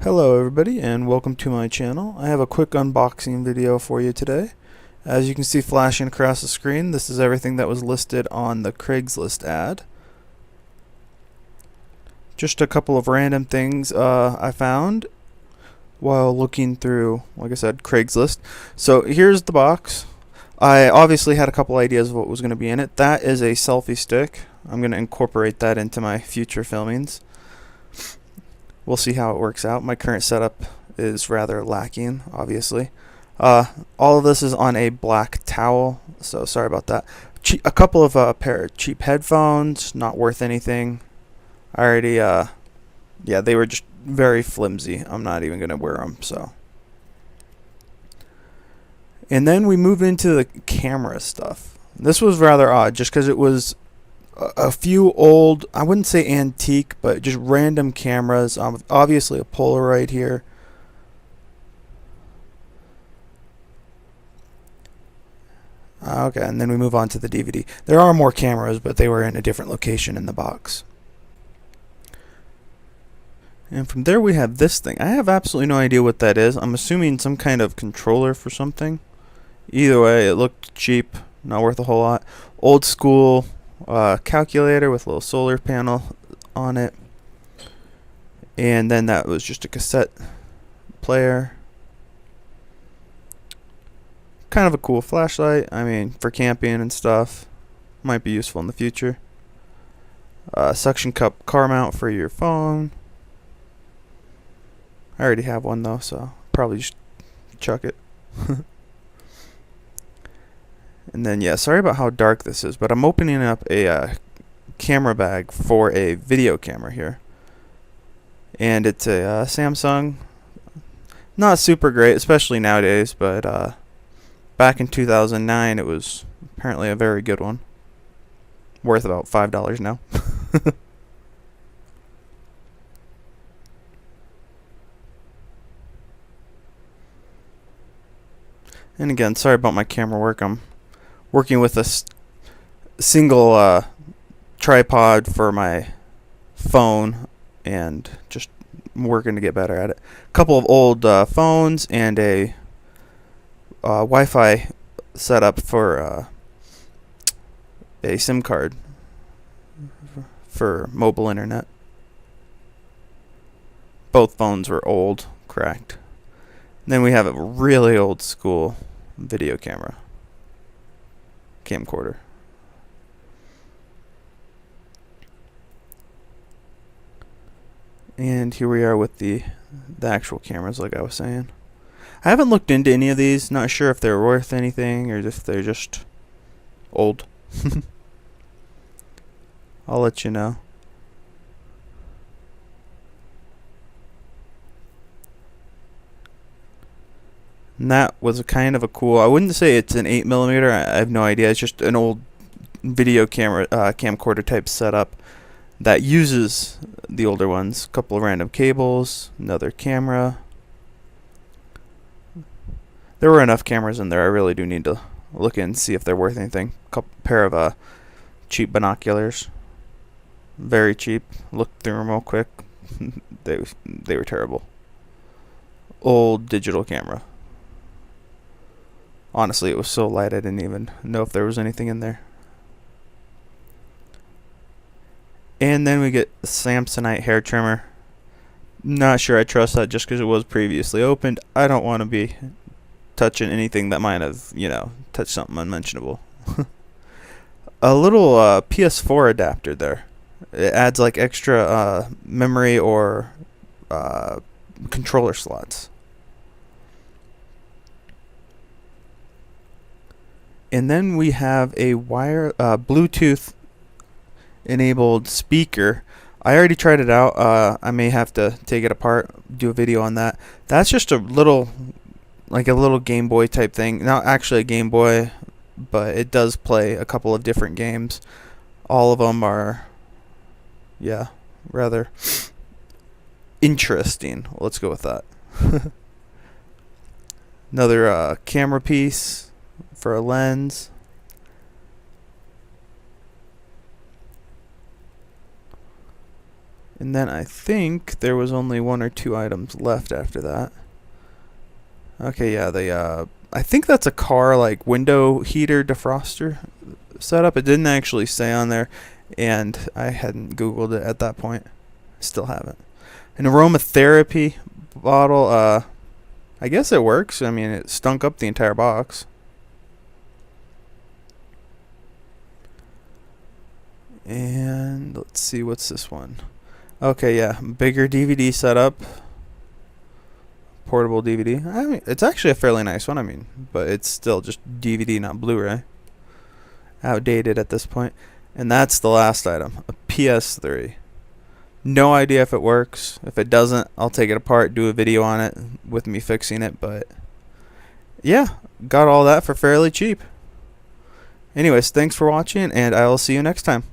Hello everybody and welcome to my channel. I have a quick unboxing video for you today. As you can see flashing across the screen, this is everything that was listed on the Craigslist ad. Just a couple of random things I found while looking through, like I said, Craigslist. So here's the box. I obviously had a couple ideas of what was going to be in it. That is a selfie stick. I'm going to incorporate that into my future filmings. We'll see how it works out. My current setup is rather lacking, obviously. All of this is on a black towel, so sorry about that. A couple of pair of cheap headphones, not worth anything. I already, yeah, they were just very flimsy. I'm not even going to wear them, so. And then we move into the camera stuff. This was rather odd, just because it was a few old, I wouldn't say antique, but just random cameras. Obviously a Polaroid here. Okay, and then we move on to the DVD. There are more cameras, but they were in a different location in the box. And from there we have this thing. I have absolutely no idea what that is. I'm assuming some kind of controller for something. Either way, it looked cheap, not worth a whole lot. Old school calculator with a little solar panel on it, and then that was just a cassette player. Kind of a cool flashlight. I mean, for camping and stuff, might be useful in the future. Suction cup car mount for your phone. I already have one though, so probably just chuck it. And then, yeah, sorry about how dark this is, but I'm opening up a camera bag for a video camera here. And it's a Samsung. Not super great, especially nowadays, but back in 2009 it was apparently a very good one. Worth about $5 now. And again, sorry about my camera work. I'm working with a single tripod for my phone and just working to get better at it. A couple of old phones and a Wi-Fi setup for a SIM card for mobile internet. Both phones were old, cracked. And then we have a really old school video camcorder. And here we are with the actual cameras, like I was saying. I haven't looked into any of these, not sure if they're worth anything or if they're just old. I'll let you know. And that was a kind of a cool, I wouldn't say it's an 8mm, I have no idea, it's just an old video camcorder type setup that uses the older ones. A couple of random cables, another camera. There were enough cameras in there, I really do need to look in and see if they're worth anything. Pair of cheap binoculars. Very cheap. Looked through them real quick. they were terrible. Old digital camera. Honestly, it was so light I didn't even know if there was anything in there. And then we get the Samsonite hair trimmer. Not sure I trust that just because it was previously opened. I don't want to be touching anything that might have, touched something unmentionable. A little PS4 adapter there. It adds like extra memory or controller slots. And then we have a Bluetooth enabled speaker. I already tried it out. I may have to take it apart, do a video on that. That's just a little Game Boy type thing. Not actually a Game Boy, but it does play a couple of different games. All of them are, yeah, rather interesting. Let's go with that. Another camera piece for a lens. And then I think there was only 1 or 2 items left after that. Okay, yeah, I think that's a car like window heater defroster setup. It didn't actually say on there, and I hadn't Googled it at that point. Still haven't. An aromatherapy bottle. I guess it works. I mean, it stunk up the entire box. And let's see, what's this one? Okay, yeah, bigger DVD setup. Portable DVD. I mean, it's actually a fairly nice one. I mean, but it's still just DVD, not Blu-ray. Outdated at this point. And that's the last item, a PS3. No idea if it works. If it doesn't, I'll take it apart, do a video on it with me fixing it. But yeah, got all that for fairly cheap. Anyways, thanks for watching, and I will see you next time.